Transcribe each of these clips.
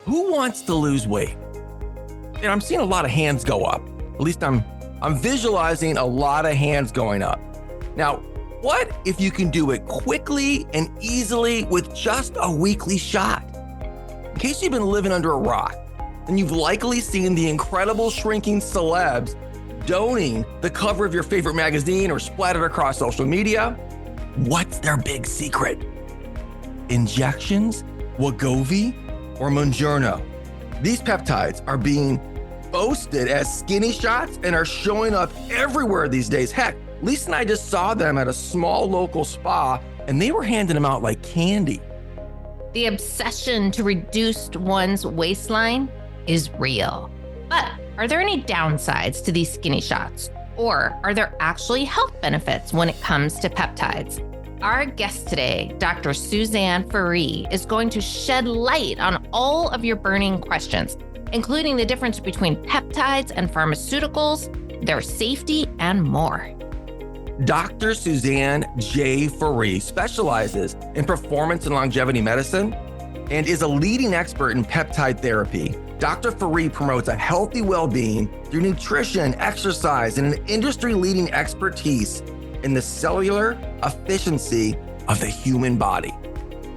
Who wants to lose weight? And I'm seeing a lot of hands go up. At least I'm visualizing a lot of hands going up. Now, what if you can do it quickly and easily with just a weekly shot? In case you've been living under a rock, then you've likely seen the incredible shrinking celebs donning the cover of your favorite magazine or splattered across social media. What's their big secret? Injections, Wegovy, or Mounjaro? These peptides are being boasted as skinny shots and are showing up everywhere these days. Heck, Lisa and I just saw them at a small local spa and they were handing them out like candy. The obsession to reduce one's waistline is real. But are there any downsides to these skinny shots? Or are there actually health benefits when it comes to peptides? Our guest today, Dr. Suzanne Faree, is going to shed light on all of your burning questions, including the difference between peptides and pharmaceuticals, their safety, and more. Dr. Suzanne J. Faree specializes in performance and longevity medicine and is a leading expert in peptide therapy. Dr. Faree promotes a healthy well-being through nutrition, exercise, and an industry-leading expertise in the cellular efficiency of the human body.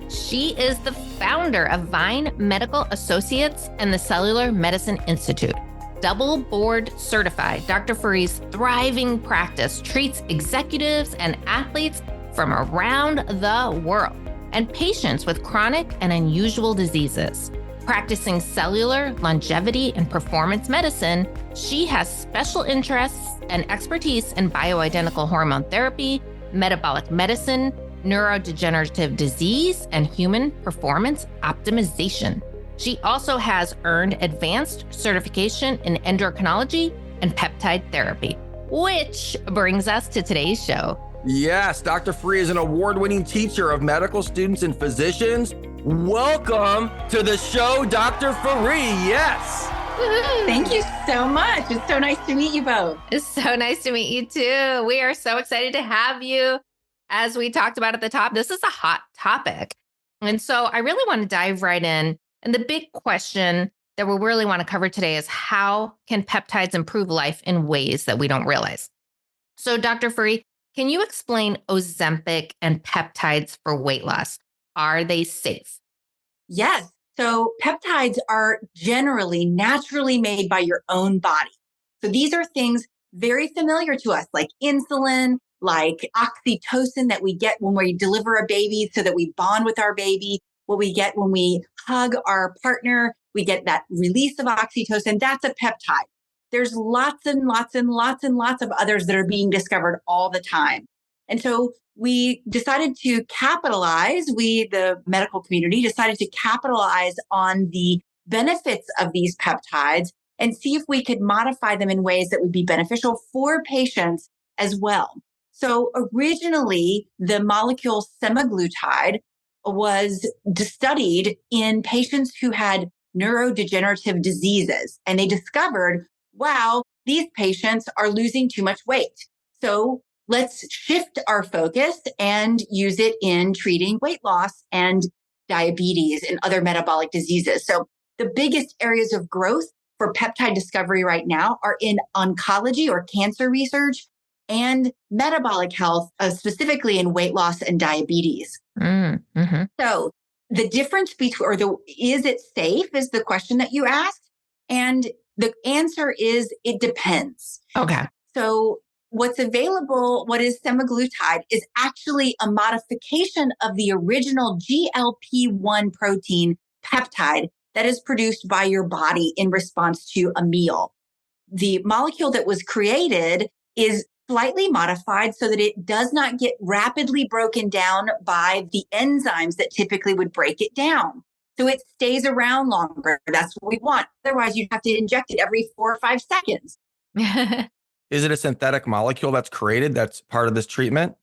She is the founder of Vine Medical Associates and the Cellular Medicine Institute. Double board certified, Dr. Faree's thriving practice treats executives and athletes from around the world and patients with chronic and unusual diseases. Practicing cellular, longevity, and performance medicine, she has special interests and expertise in bioidentical hormone therapy, metabolic medicine, neurodegenerative disease, and human performance optimization. She also has earned advanced certification in endocrinology and peptide therapy, which brings us to today's show. Yes, Dr. Faree is an award-winning teacher of medical students and physicians. Welcome to the show, Dr. Faree. Yes. Woo-hoo. Thank you so much. It's so nice to meet you both. It's so nice to meet you too. We are so excited to have you. As we talked about at the top, this is a hot topic. And so I really want to dive right in. And the big question that we really want to cover today is how can peptides improve life in ways that we don't realize? So Dr. Faree, can you explain Ozempic and peptides for weight loss? Are they safe? Yes. So peptides are generally naturally made by your own body. So these are things very familiar to us, like insulin, like oxytocin that we get when we deliver a baby so that we bond with our baby. What we get when we hug our partner, we get that release of oxytocin. That's a peptide. There's lots and lots and lots and lots of others that are being discovered all the time. And so we decided to capitalize, the medical community decided to capitalize on the benefits of these peptides and see if we could modify them in ways that would be beneficial for patients as well. So originally, the molecule semaglutide was studied in patients who had neurodegenerative diseases. And they discovered, wow, these patients are losing too much weight. So let's shift our focus and use it in treating weight loss and diabetes and other metabolic diseases. So the biggest areas of growth for peptide discovery right now are in oncology or cancer research and metabolic health, specifically in weight loss and diabetes. Mm-hmm. So the difference between, is it safe is the question that you asked. And the answer is it depends. Okay. So what's available, what is semaglutide, is actually a modification of the original GLP-1 protein peptide that is produced by your body in response to a meal. The molecule that was created is slightly modified so that it does not get rapidly broken down by the enzymes that typically would break it down. So it stays around longer. That's what we want. Otherwise, you'd have to inject it every 4 or 5 seconds. Is it a synthetic molecule that's created that's part of this treatment?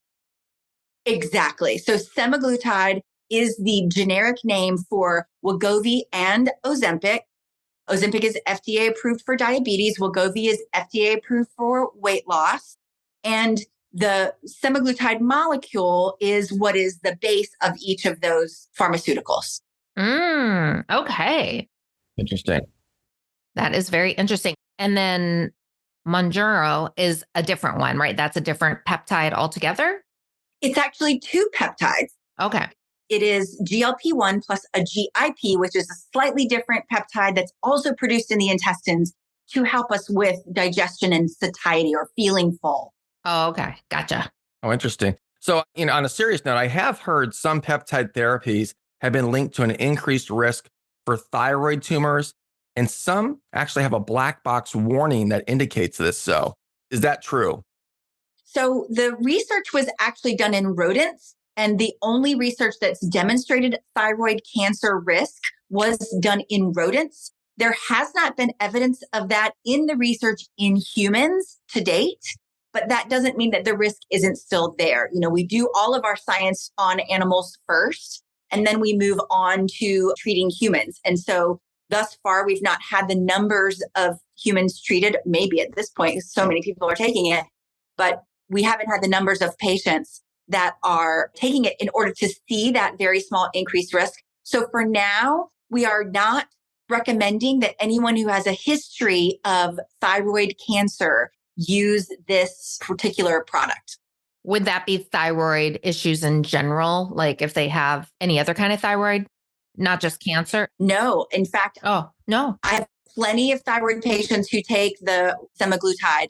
Exactly. So semaglutide is the generic name for Wegovy and Ozempic. Ozempic is FDA approved for diabetes. Wegovy is FDA approved for weight loss. And the semaglutide molecule is what is the base of each of those pharmaceuticals. Okay. Interesting. That is very interesting. And then Monjuro is a different one, right? That's a different peptide altogether. It's actually two peptides. Okay. It is GLP-1 plus a GIP, which is a slightly different peptide that's also produced in the intestines to help us with digestion and satiety or feeling full. Oh, okay. Gotcha. Oh, interesting. So, on a serious note, I have heard some peptide therapies have been linked to an increased risk for thyroid tumors, and some actually have a black box warning that indicates this. So, is that true? So the research was actually done in rodents, and the only research that's demonstrated thyroid cancer risk was done in rodents. There has not been evidence of that in the research in humans to date, but that doesn't mean that the risk isn't still there. We do all of our science on animals first, and then we move on to treating humans. And so thus far, we've not had the numbers of humans treated, maybe at this point, so many people are taking it, but we haven't had the numbers of patients that are taking it in order to see that very small increased risk. So for now, we are not recommending that anyone who has a history of thyroid cancer use this particular product. Would that be thyroid issues in general? Like if they have any other kind of thyroid, not just cancer? No, in fact, Oh, no. I have plenty of thyroid patients who take the semaglutide.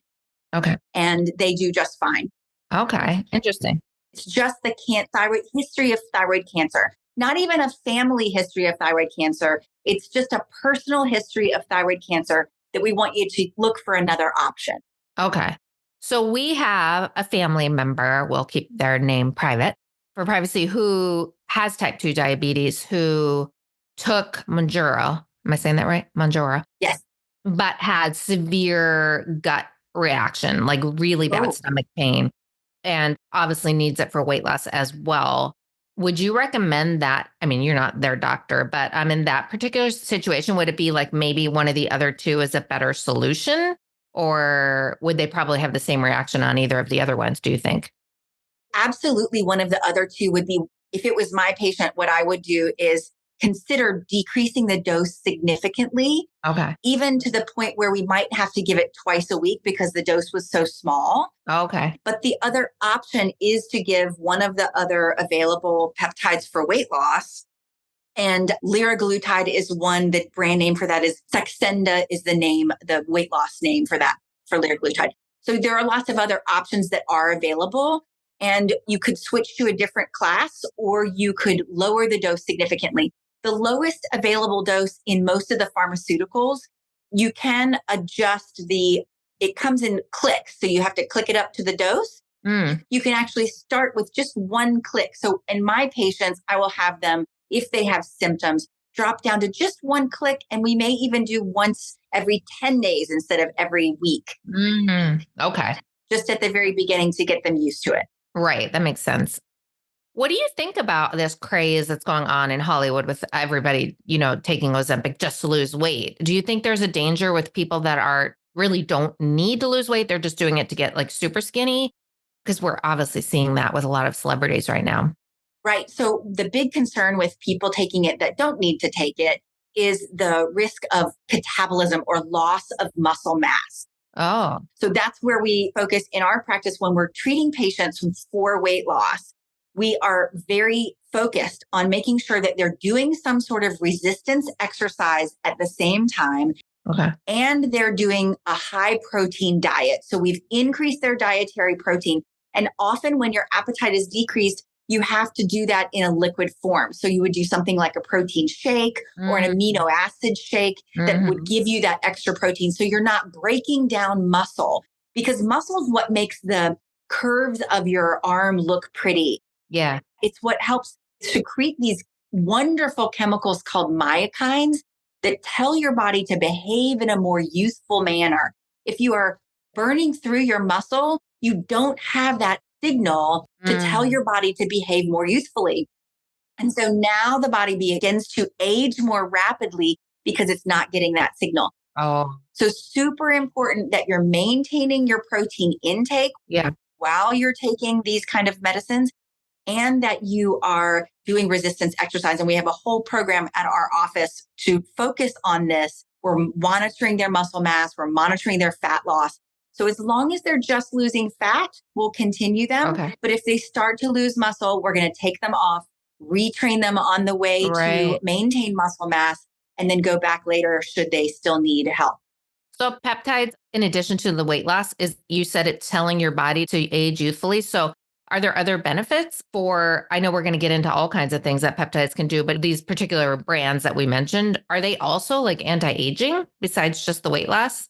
Okay. And they do just fine. Okay. Interesting. It's just the thyroid history of thyroid cancer, not even a family history of thyroid cancer. It's just a personal history of thyroid cancer that we want you to look for another option. Okay. So we have a family member, we'll keep their name private for privacy, who has type 2 diabetes, who took Monjuro. Am I saying that right? Monjuro. Yes. But had severe gut reaction, like really bad stomach pain, and obviously needs it for weight loss as well. Would you recommend that? I mean, you're not their doctor, but in that particular situation, would it be like maybe one of the other two is a better solution? Or would they probably have the same reaction on either of the other ones, do you think? Absolutely. One of the other two would be, if it was my patient, what I would do is consider decreasing the dose significantly. Okay. Even to the point where we might have to give it twice a week because the dose was so small. Okay. But the other option is to give one of the other available peptides for weight loss. And liraglutide is one. The brand name for that is Saxenda is the weight loss name for that, for liraglutide. So there are lots of other options that are available. And you could switch to a different class, or you could lower the dose significantly. The lowest available dose in most of the pharmaceuticals, you can adjust it comes in clicks. So you have to click it up to the dose. You can actually start with just one click. So in my patients, I will have them, if they have symptoms, drop down to just one click. And we may even do once every 10 days instead of every week. Okay. Just at the very beginning to get them used to it. Right. That makes sense. What do you think about this craze that's going on in Hollywood with everybody, taking Ozempic just to lose weight? Do you think there's a danger with people that really don't need to lose weight? They're just doing it to get like super skinny? Because we're obviously seeing that with a lot of celebrities right now. Right. So the big concern with people taking it that don't need to take it is the risk of catabolism or loss of muscle mass. Oh. So that's where we focus in our practice when we're treating patients for weight loss. We are very focused on making sure that they're doing some sort of resistance exercise at the same time. Okay. And they're doing a high protein diet. So we've increased their dietary protein. And often when your appetite is decreased, you have to do that in a liquid form. So you would do something like a protein shake or an amino acid shake that would give you that extra protein. So you're not breaking down muscle, because muscle is what makes the curves of your arm look pretty. Yeah. It's what helps secrete these wonderful chemicals called myokines that tell your body to behave in a more youthful manner. If you are burning through your muscle, you don't have that signal to tell your body to behave more youthfully. And so now the body begins to age more rapidly because it's not getting that signal. Oh. So super important that you're maintaining your protein intake Yeah. while you're taking these kind of medicines. and that you are doing resistance exercise. And we have a whole program at our office to focus on this. We're monitoring their muscle mass, we're monitoring their fat loss. So as long as they're just losing fat, we'll continue them. Okay. But if they start to lose muscle, we're going to take them off, retrain them on the way to maintain muscle mass, and then go back later should they still need help. So peptides, in addition to the weight loss, is you said it's telling your body to age youthfully. So are there other benefits for, I know we're going to get into all kinds of things that peptides can do, but these particular brands that we mentioned, are they also like anti-aging besides just the weight loss?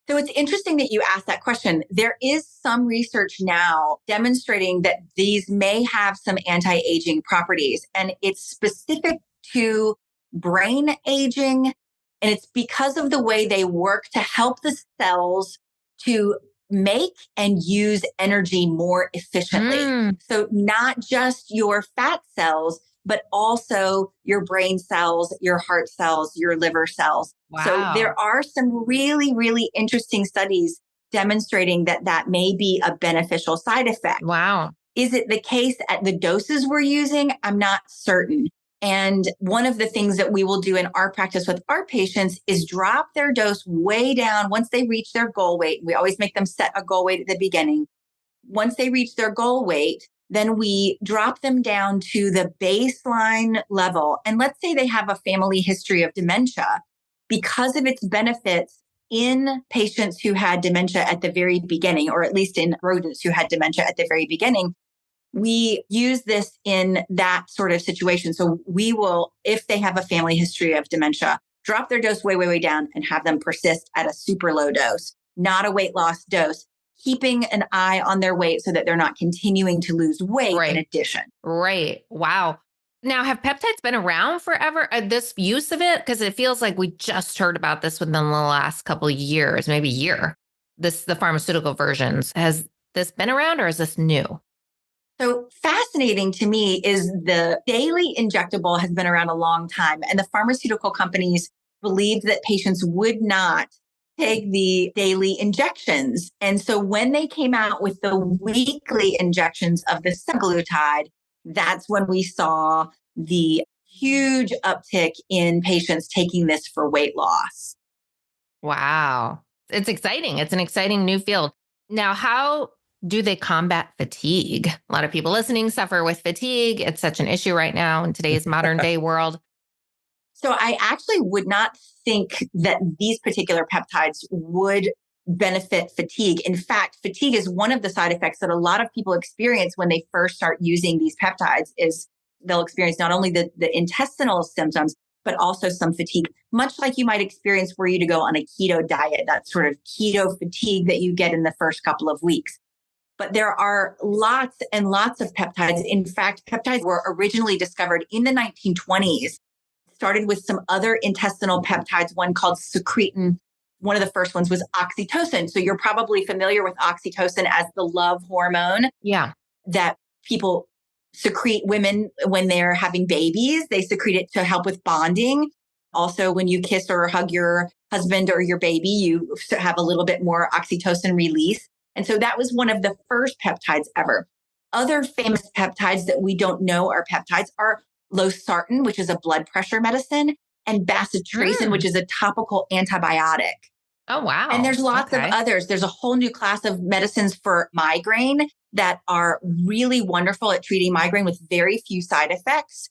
So it's interesting that you asked that question. There is some research now demonstrating that these may have some anti-aging properties, and it's specific to brain aging. And it's because of the way they work to help the cells to make and use energy more efficiently. So not just your fat cells, but also your brain cells, your heart cells, your liver cells. Wow. So there are some really, really interesting studies demonstrating that that may be a beneficial side effect. Wow. Is it the case at the doses we're using? I'm not certain. And one of the things that we will do in our practice with our patients is drop their dose way down once they reach their goal weight. We always make them set a goal weight at the beginning. Once they reach their goal weight, then we drop them down to the baseline level. And let's say they have a family history of dementia. Because of its benefits in patients who had dementia at the very beginning, or at least in rodents who had dementia at the very beginning, we use this in that sort of situation. So we will, if they have a family history of dementia, drop their dose way, way, way down and have them persist at a super low dose, not a weight loss dose, keeping an eye on their weight so that they're not continuing to lose weight in addition. Right. Wow. Now, have peptides been around forever, this use of it? Because it feels like we just heard about this within the last couple of years, maybe year, the pharmaceutical versions. Has this been around or is this new? So fascinating to me is the daily injectable has been around a long time, and the pharmaceutical companies believed that patients would not take the daily injections. And so when they came out with the weekly injections of the semaglutide, that's when we saw the huge uptick in patients taking this for weight loss. Wow. It's exciting. It's an exciting new field. Now, how do they combat fatigue? A lot of people listening suffer with fatigue. It's such an issue right now in today's modern day world. So I actually would not think that these particular peptides would benefit fatigue. In fact, fatigue is one of the side effects that a lot of people experience when they first start using these peptides. Is they'll experience not only the intestinal symptoms, but also some fatigue, much like you might experience were you to go on a keto diet, that sort of keto fatigue that you get in the first couple of weeks. But there are lots and lots of peptides. In fact, peptides were originally discovered in the 1920s, started with some other intestinal peptides, one called secretin. One of the first ones was oxytocin. So you're probably familiar with oxytocin as the love hormone. Yeah. That people secrete, women, when they're having babies, they secrete it to help with bonding. Also, when you kiss or hug your husband or your baby, you have a little bit more oxytocin release. And so that was one of the first peptides ever. Other famous peptides that we don't know are peptides are losartan, which is a blood pressure medicine, and bacitracin, which is a topical antibiotic. Oh, wow. And there's lots of others. There's a whole new class of medicines for migraine that are really wonderful at treating migraine with very few side effects.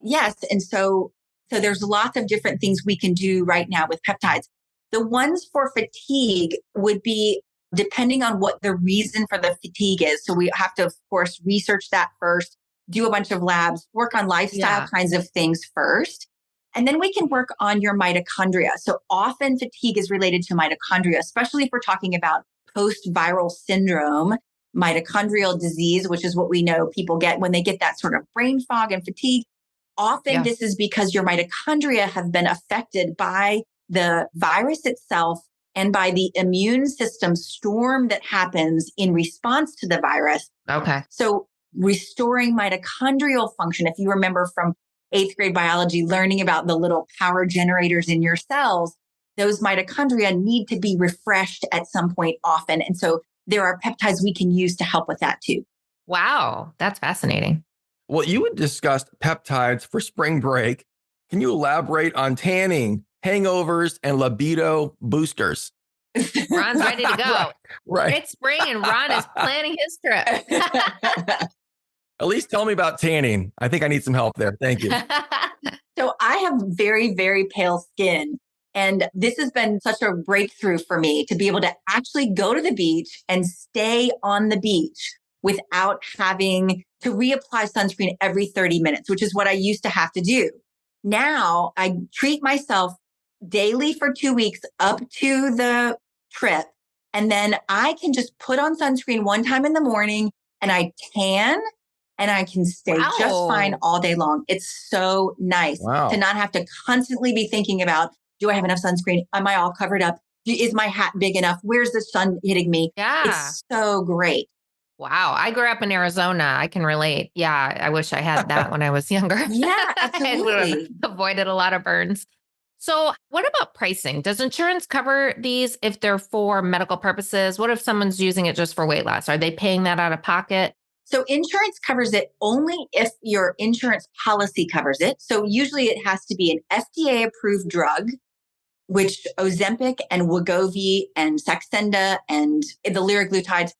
Yes. And so there's lots of different things we can do right now with peptides. The ones for fatigue would be depending on what the reason for the fatigue is. So we have to, of course, research that first, do a bunch of labs, work on lifestyle kinds of things first. And then we can work on your mitochondria. So often fatigue is related to mitochondria, especially if we're talking about post-viral syndrome, mitochondrial disease, which is what we know people get when they get that sort of brain fog and fatigue. Often this is because your mitochondria have been affected by the virus itself and by the immune system storm that happens in response to the virus. Okay. So restoring mitochondrial function, if you remember from 8th grade biology, learning about the little power generators in your cells, those mitochondria need to be refreshed at some point often. And so there are peptides we can use to help with that too. Wow, that's fascinating. Well, you had discussed peptides for spring break. Can you elaborate on tanning, hangovers, and libido boosters? Ron's ready to go. Right, right. It's spring and Ron is planning his trip. At least tell me about tanning. I think I need some help there. Thank you. So I have very, very pale skin. And this has been such a breakthrough for me to be able to actually go to the beach and stay on the beach without having to reapply sunscreen every 30 minutes, which is what I used to have to do. Now I treat myself daily for 2 weeks up to the trip. And then I can just put on sunscreen one time in the morning and I tan and I can stay just fine all day long. It's so nice to not have to constantly be thinking about, do I have enough sunscreen? Am I all covered up? Is my hat big enough? Where's the sun hitting me? Yeah. It's so great. Wow. I grew up in Arizona. I can relate. Yeah. I wish I had that when I was younger. Yeah, I would have absolutely. avoided a lot of burns. So, what about pricing? Does insurance cover these if they're for medical purposes? What if someone's using it just for weight loss? Are they paying that out of pocket? So insurance covers it only if your insurance policy covers it. So usually it has to be an FDA approved drug, which Ozempic and Wegovy and Saxenda and the liraglutides,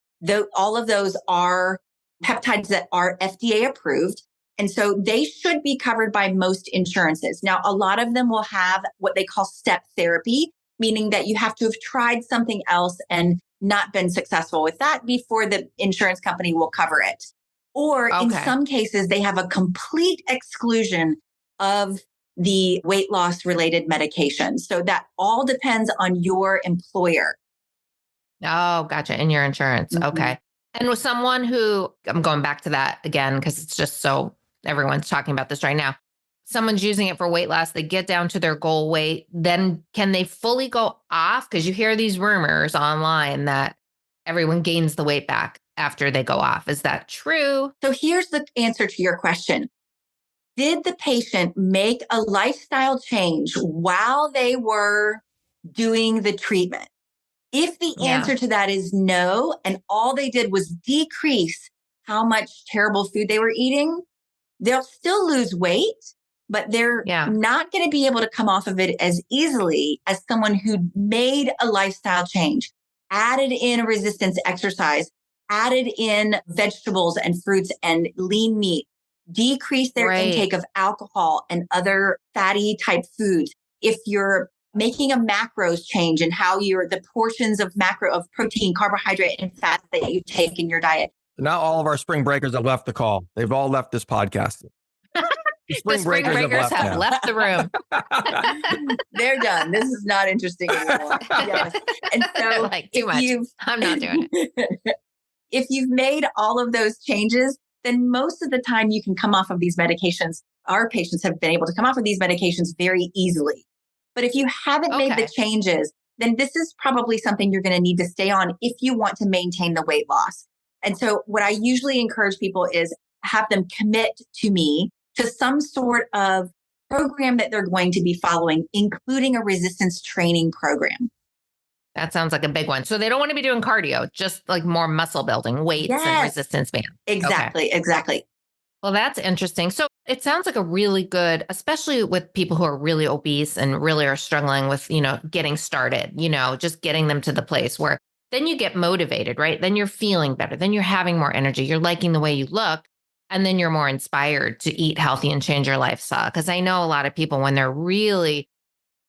all of those are peptides that are FDA approved. And so they should be covered by most insurances. Now, a lot of them will have what they call step therapy, meaning that you have to have tried something else and not been successful with that before the insurance company will cover it. Or in some cases, they have a complete exclusion of the weight loss related medications. So that all depends on your employer. Oh, gotcha. In your insurance. Mm-hmm. Okay. And with someone who, I'm going back to that again, because it's just so everyone's talking about this right now. Someone's using it for weight loss. They get down to their goal weight. Then can they fully go off? Because you hear these rumors online that everyone gains the weight back after they go off. Is that true? So here's the answer to your question. Did the patient make a lifestyle change while they were doing the treatment? If the answer to that is no, and all they did was decrease how much terrible food they were eating, they'll still lose weight, but they're not going to be able to come off of it as easily as someone who made a lifestyle change, added in a resistance exercise, added in vegetables and fruits and lean meat, decrease their intake of alcohol and other fatty type foods. If you're making a macros change in how the portions of protein, carbohydrate, and fat that you take in your diet. Now all of our spring breakers have left the call. They've all left this podcast. The spring breakers have left the room. They're done. This is not interesting anymore. Yes. And so too much. I'm not doing it. If you've made all of those changes, then most of the time you can come off of these medications. Our patients have been able to come off of these medications very easily. But if you haven't made the changes, then this is probably something you're going to need to stay on if you want to maintain the weight loss. And so what I usually encourage people is have them commit to me to some sort of program that they're going to be following, including a resistance training program. That sounds like a big one. So they don't want to be doing cardio, just like more muscle building, weights and resistance bands. Exactly. Well, that's interesting. So it sounds like a really good, especially with people who are really obese and really are struggling with, getting started, just getting them to the place where then you get motivated, right? Then you're feeling better. Then you're having more energy. You're liking the way you look. And then you're more inspired to eat healthy and change your lifestyle. Because I know a lot of people, when they're really,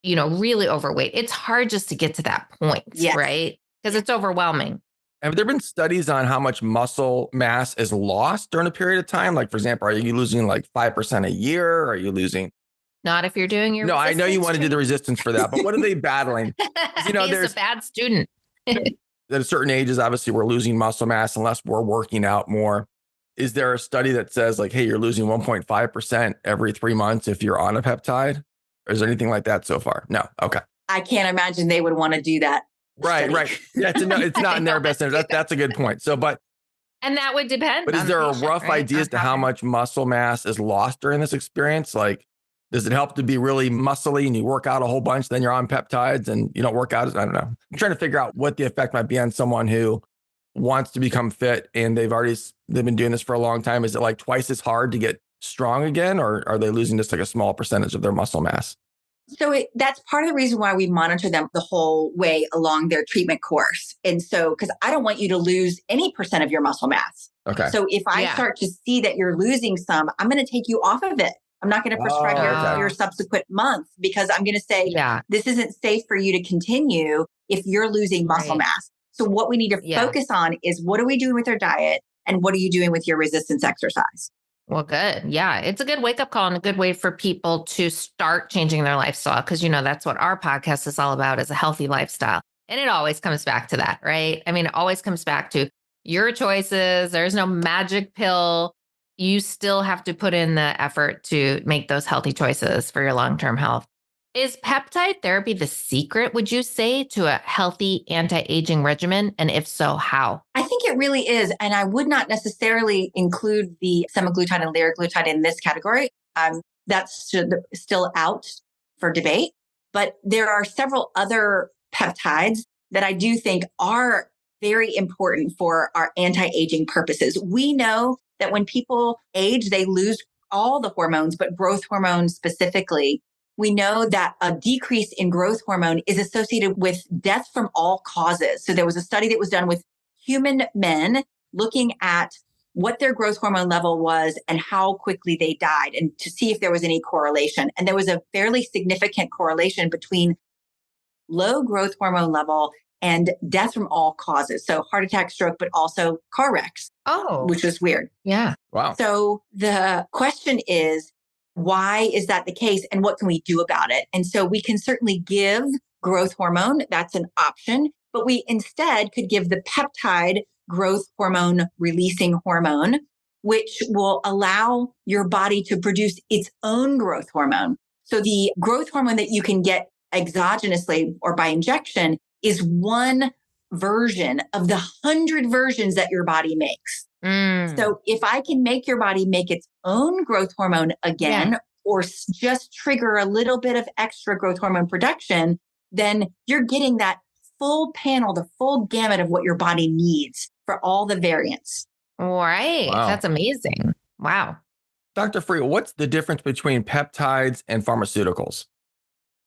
really overweight, it's hard just to get to that point, right? Because it's overwhelming. Have there been studies on how much muscle mass is lost during a period of time? Like, for example, are you losing like 5% a year? Are you losing? Not if you're doing your I know you want to do the resistance for that, but what are they battling? There's a bad student. At certain ages, obviously, we're losing muscle mass unless we're working out more. Is there a study that says like, hey, you're losing 1.5% every 3 months if you're on a peptide? Or is there anything like that so far? No. Okay. I can't imagine they would want to do that. Right. Yeah, it's not in their best interest. That's a good point. And that would depend. But is there a rough idea as to how much muscle mass is lost during this experience? Like, does it help to be really muscly and you work out a whole bunch, then you're on peptides and you don't work out? I don't know. I'm trying to figure out what the effect might be on someone who wants to become fit and they've been doing this for a long time, is it like twice as hard to get strong again, or are they losing just like a small percentage of their muscle mass? So that's part of the reason why we monitor them the whole way along their treatment course. And so, because I don't want you to lose any percent of your muscle mass. Okay. So if I start to see that you're losing some, I'm going to take you off of it. I'm not going to prescribe your subsequent month, because I'm going to say, this isn't safe for you to continue if you're losing muscle mass. So what we need to focus on is, what are we doing with our diet, and what are you doing with your resistance exercise? Well, good. Yeah. It's a good wake up call and a good way for people to start changing their lifestyle. Cause that's what our podcast is all about, is a healthy lifestyle. And it always comes back to that, right? I mean, it always comes back to your choices. There's no magic pill. You still have to put in the effort to make those healthy choices for your long-term health. Is peptide therapy the secret, would you say, to a healthy anti-aging regimen? And if so, how? I think it really is. And I would not necessarily include the semaglutide and liraglutide in this category. That's still out for debate. But there are several other peptides that I do think are very important for our anti-aging purposes. We know that when people age, they lose all the hormones, but growth hormone specifically. We know that a decrease in growth hormone is associated with death from all causes. So there was a study that was done with human men looking at what their growth hormone level was and how quickly they died, and to see if there was any correlation. And there was a fairly significant correlation between low growth hormone level and death from all causes. So heart attack, stroke, but also car wrecks. Oh, which was weird. Yeah. Wow. So the question is, why is that the case, and what can we do about it? And so we can certainly give growth hormone. That's an option, but we instead could give the peptide growth hormone releasing hormone, which will allow your body to produce its own growth hormone. So the growth hormone that you can get exogenously or by injection is one version of the 100 versions that your body makes. So if I can make your body make its own growth hormone again, or just trigger a little bit of extra growth hormone production, then you're getting that full panel, the full gamut of what your body needs for all the variants. Right. Wow. That's amazing. Wow. Dr. Free, what's the difference between peptides and pharmaceuticals?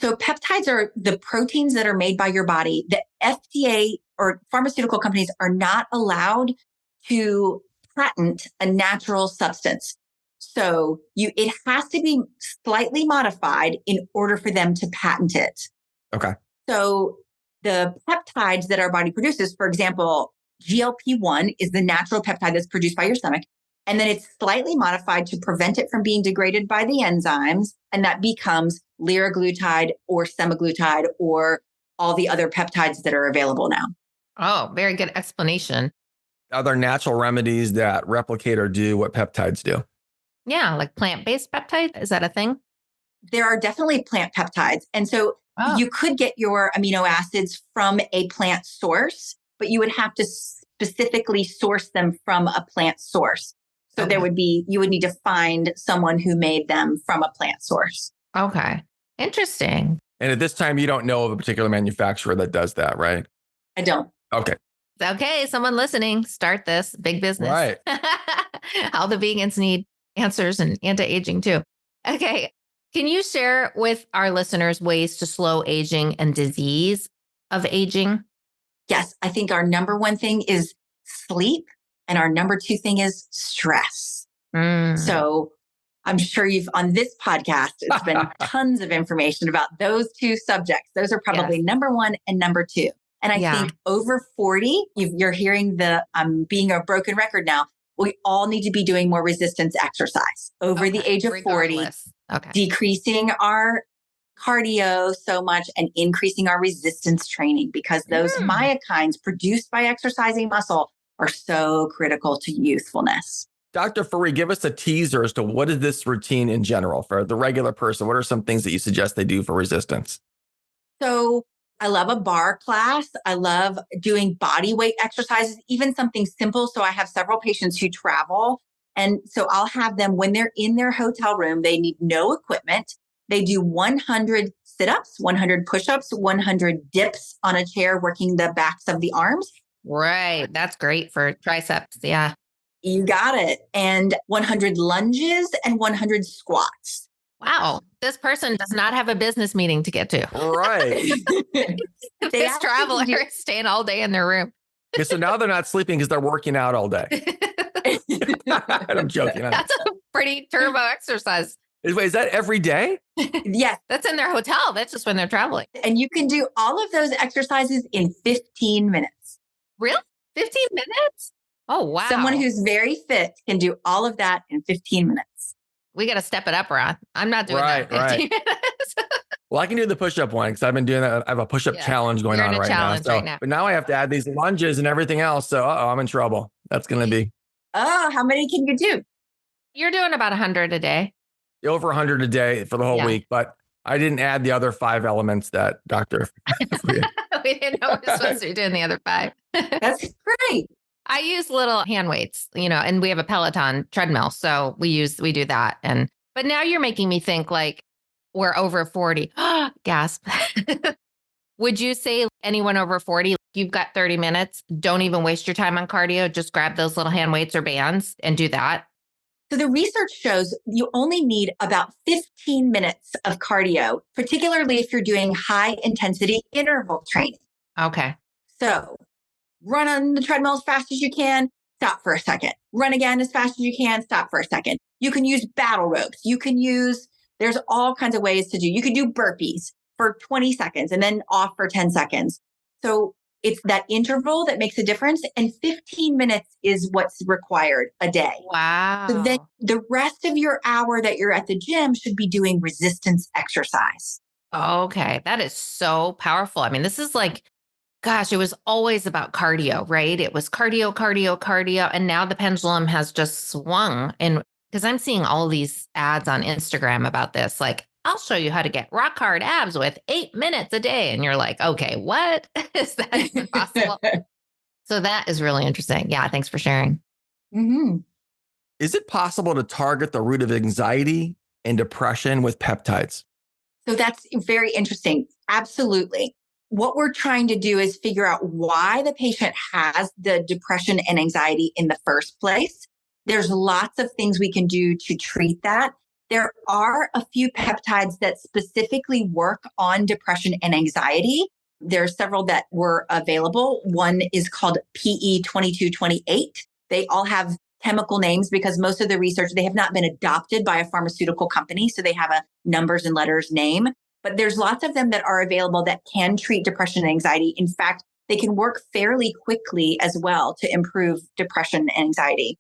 So peptides are the proteins that are made by your body. The FDA or pharmaceutical companies are not allowed to patent a natural substance. So it has to be slightly modified in order for them to patent it. Okay. So the peptides that our body produces, for example, GLP-1 is the natural peptide that's produced by your stomach. And then it's slightly modified to prevent it from being degraded by the enzymes. And that becomes liraglutide or semaglutide or all the other peptides that are available now. Oh, very good explanation. Are there natural remedies that replicate or do what peptides do? Yeah, like plant-based peptide. Is that a thing? There are definitely plant peptides. And so you could get your amino acids from a plant source, but you would have to specifically source them from a plant source. So you would need to find someone who made them from a plant source. Okay. Interesting. And at this time, you don't know of a particular manufacturer that does that, right? I don't. Okay. Okay, someone listening, start this big business. Right. All the vegans need answers and anti-aging too. Okay. Can you share with our listeners ways to slow aging and disease of aging? Yes. I think our number one thing is sleep. And our number two thing is stress. So I'm sure on this podcast, it's been tons of information about those two subjects. Those are probably number one and number two. And I think over 40, you're hearing I'm being a broken record now. We all need to be doing more resistance exercise over the age of 40, decreasing our cardio so much and increasing our resistance training, because those myokines produced by exercising muscle are so critical to youthfulness. Dr. Faree, give us a teaser as to what is this routine in general for the regular person? What are some things that you suggest they do for resistance? So I love a bar class. I love doing body weight exercises, even something simple. So I have several patients who travel. And so I'll have them, when they're in their hotel room, they need no equipment. They do 100 sit-ups, 100 push-ups, 100 dips on a chair, working the backs of the arms. Right. That's great for triceps. Yeah. You got it. And 100 lunges and 100 squats. Wow. This person does not have a business meeting to get to. Right. They This actually traveler do- is staying all day in their room. Okay, so now they're not sleeping because they're working out all day. I'm joking. That's a pretty turbo exercise. Wait, is that every day? Yes. That's in their hotel. That's just when they're traveling. And you can do all of those exercises in 15 minutes. Really? 15 minutes? Oh, wow. Someone who's very fit can do all of that in 15 minutes. We got to step it up, Ron. I'm not doing Right, that in 15 minutes. Well, I can do the push-up one because I've been doing that. I have a push-up challenge going You're on in a right now. challenge So, right now. but now I have to add these lunges and everything else. So, I'm in trouble. That's going to be Oh, how many can you do? You're doing about 100 a day. over 100 a day for the whole week. But I didn't add the other 5 elements that Dr. We didn't know we were supposed to be doing the other 5. That's great. I use little hand weights, and we have a Peloton treadmill. So we do that. But now you're making me think like we're over 40. Gasp. Would you say anyone over 40, you've got 30 minutes, don't even waste your time on cardio, just grab those little hand weights or bands and do that? So the research shows you only need about 15 minutes of cardio, particularly if you're doing high intensity interval training. Okay. So run on the treadmill as fast as you can, stop for a second. Run again as fast as you can, stop for a second. You can use battle ropes. There's all kinds of ways to do. You can do burpees for 20 seconds and then off for 10 seconds. So it's that interval that makes a difference. And 15 minutes is what's required a day. Wow. So then the rest of your hour that you're at the gym should be doing resistance exercise. Okay. That is so powerful. I mean, this is like, gosh, it was always about cardio, right? It was cardio, cardio, cardio. And now the pendulum has just swung. And because I'm seeing all these ads on Instagram about this, like, I'll show you how to get rock hard abs with 8 minutes a day. And you're like, okay, what? Is that even possible? So that is really interesting. Yeah. Thanks for sharing. Mm-hmm. Is it possible to target the root of anxiety and depression with peptides? So that's very interesting. Absolutely. What we're trying to do is figure out why the patient has the depression and anxiety in the first place. There's lots of things we can do to treat that. There are a few peptides that specifically work on depression and anxiety. There are several that were available. One is called PE2228. They all have chemical names because most of the research, they have not been adopted by a pharmaceutical company. So they have a numbers and letters name. But there's lots of them that are available that can treat depression and anxiety. In fact, they can work fairly quickly as well to improve depression and anxiety.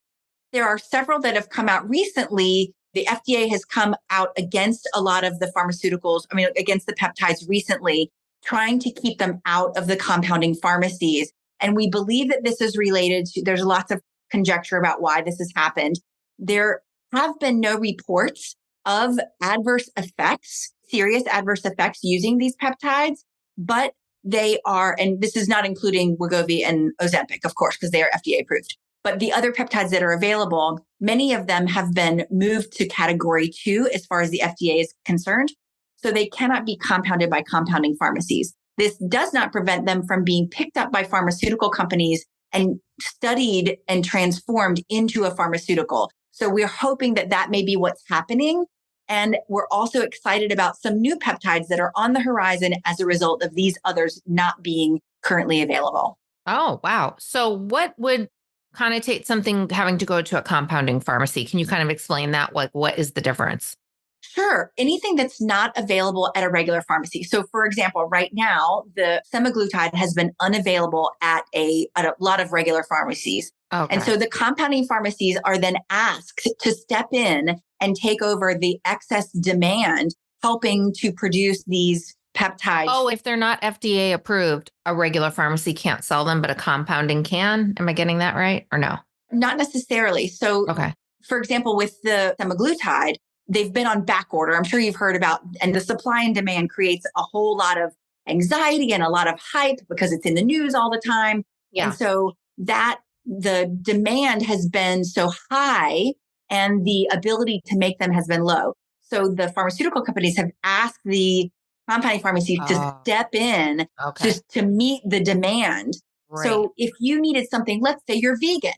There are several that have come out recently. The FDA has come out against a lot of the pharmaceuticals, against the peptides recently, trying to keep them out of the compounding pharmacies. And we believe that this is related to, there's lots of conjecture about why this has happened. There have been no reports of adverse effects, serious adverse effects using these peptides, but they are, and this is not including Wegovy and Ozempic, of course, because they are FDA approved. But the other peptides that are available, many of them have been moved to category 2 as far as the FDA is concerned. So they cannot be compounded by compounding pharmacies. This does not prevent them from being picked up by pharmaceutical companies and studied and transformed into a pharmaceutical. So we're hoping that that may be what's happening. And we're also excited about some new peptides that are on the horizon as a result of these others not being currently available. Oh, wow. So what would connotate something having to go to a compounding pharmacy? Can you kind of explain that? Like, what is the difference? Sure. Anything that's not available at a regular pharmacy. So for example, right now, the semaglutide has been unavailable at a lot of regular pharmacies. Okay. And so the compounding pharmacies are then asked to step in and take over the excess demand, helping to produce these peptides. Oh, if they're not FDA approved, a regular pharmacy can't sell them, but a compounding can. Am I getting that right or no? Not necessarily. So, Okay. For example, with the semaglutide, they've been on back order. I'm sure you've heard about, and the supply and demand creates a whole lot of anxiety and a lot of hype because it's in the news all the time. Yeah. And so that the demand has been so high and the ability to make them has been low. So the pharmaceutical companies have asked the compounding pharmacy to step in Okay. just to meet the demand. Right. So if you needed something, let's say you're vegan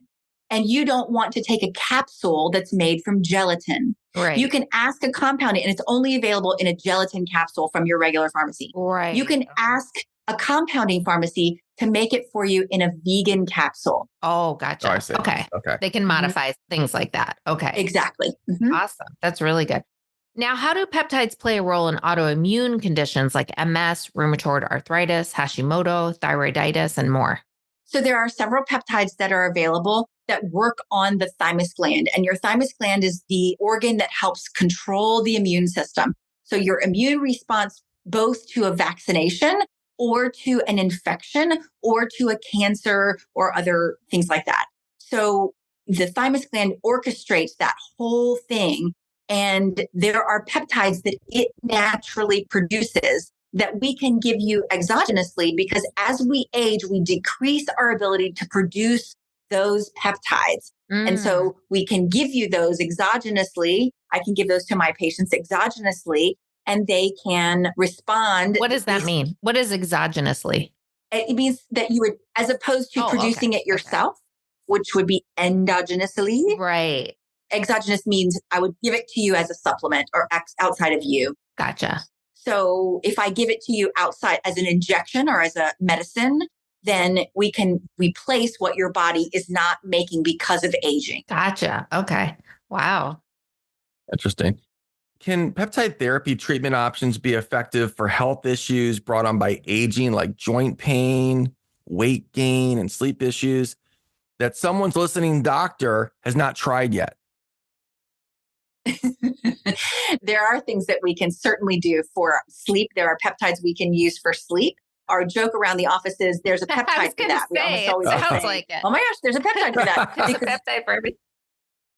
and you don't want to take a capsule that's made from gelatin. Right. You can ask a compounding, and it's only available in a gelatin capsule from your regular pharmacy. Right. You can ask a compounding pharmacy to make it for you in a vegan capsule. Oh, gotcha. Oh, I see. Okay. Okay. They can modify things like that. Okay. Exactly. Mhm. Awesome. That's really good. Now, how do peptides play a role in autoimmune conditions like MS, rheumatoid arthritis, Hashimoto, thyroiditis, and more? So there are several peptides that are available that work on the thymus gland. And your thymus gland is the organ that helps control the immune system. So your immune response, both to a vaccination or to an infection or to a cancer or other things like that. So the thymus gland orchestrates that whole thing. And there are peptides that it naturally produces that we can give you exogenously, because as we age, we decrease our ability to produce those peptides. And so we can give you those exogenously. I can give those to my patients exogenously, and they can respond. What does that mean? What is exogenously? It means that you would, as opposed to producing it yourself, which would be endogenously. Right. Exogenous means I would give it to you as a supplement or outside of you. Gotcha. So if I give it to you outside as an injection or as a medicine, then we can replace what your body is not making because of aging. Gotcha. Okay. Wow. Interesting. Can peptide therapy treatment options be effective for health issues brought on by aging, like joint pain, weight gain, and sleep issues that someone's listening doctor has not tried yet? There are things that we can certainly do for sleep. There are peptides we can use for sleep. Our joke around the office is there's a peptide for that. We almost always sounds say, like it. oh my gosh, there's a peptide for that. There's a peptide for everything.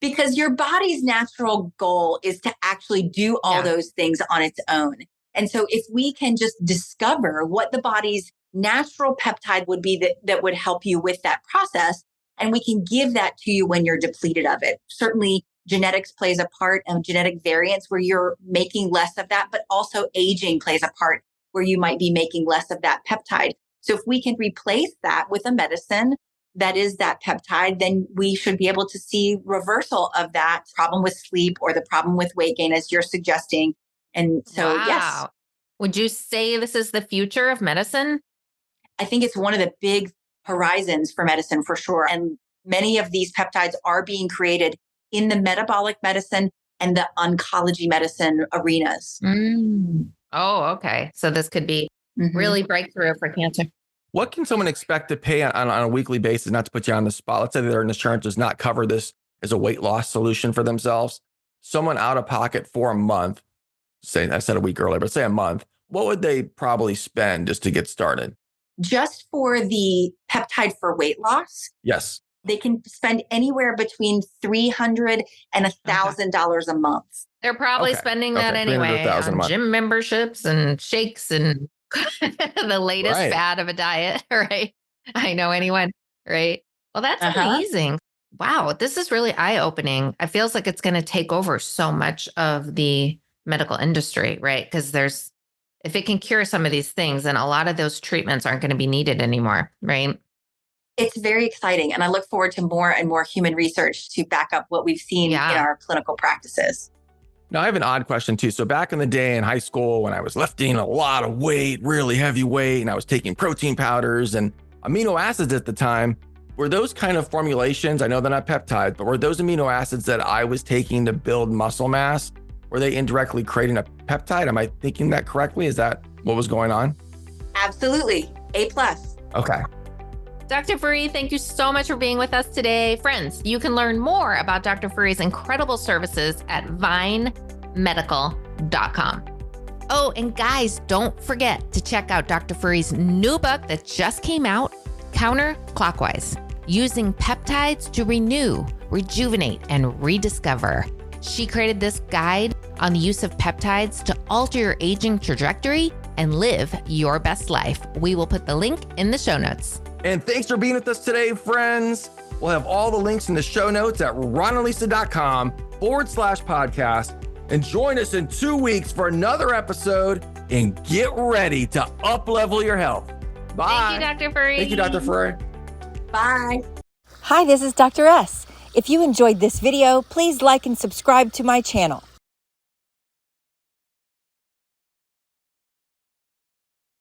Because your body's natural goal is to actually do all those things on its own. And so if we can just discover what the body's natural peptide would be that would help you with that process, and we can give that to you when you're depleted of it. Certainly genetics plays a part, and genetic variants where you're making less of that, but also aging plays a part where you might be making less of that peptide. So if we can replace that with a medicine that is that peptide, then we should be able to see reversal of that problem with sleep or the problem with weight gain, as you're suggesting. And so, yes. Would you say this is the future of medicine? I think it's one of the big horizons for medicine for sure. And many of these peptides are being created in the metabolic medicine and the oncology medicine arenas. Oh, okay. So this could be really breakthrough for cancer. What can someone expect to pay on a weekly basis, not to put you on the spot? Let's say their insurance does not cover this as a weight loss solution for themselves. Someone out of pocket for a month, say I said a week earlier, but say a month, what would they probably spend just to get started? Just for the peptide for weight loss? Yes. They can spend anywhere between $300 and $1,000 a month. They're probably spending that anyway on gym memberships and shakes and the latest fad of a diet, right? I know anyone, right? Well, that's amazing. Wow, this is really eye-opening. It feels like it's going to take over so much of the medical industry, right? Because if it can cure some of these things, then a lot of those treatments aren't going to be needed anymore, right? It's very exciting. And I look forward to more and more human research to back up what we've seen in our clinical practices. Now, I have an odd question too. So back in the day in high school, when I was lifting a lot of weight, really heavy weight, and I was taking protein powders and amino acids at the time, were those kind of formulations, I know they're not peptides, but were those amino acids that I was taking to build muscle mass, were they indirectly creating a peptide? Am I thinking that correctly? Is that what was going on? Absolutely. A+. Okay. Dr. Fourie, thank you so much for being with us today. Friends, you can learn more about Dr. Fourie's incredible services at vinemedical.com. Oh, and guys, don't forget to check out Dr. Fourie's new book that just came out, Counterclockwise, Using Peptides to Renew, Rejuvenate, and Rediscover. She created this guide on the use of peptides to alter your aging trajectory and live your best life. We will put the link in the show notes. And thanks for being with us today, friends. We'll have all the links in the show notes at ronalisa.com/podcast. And join us in 2 weeks for another episode and get ready to up-level your health. Bye. Thank you, Dr. Furry. Thank you, Dr. Furry. Bye. Hi, this is Dr. S. If you enjoyed this video, please like and subscribe to my channel.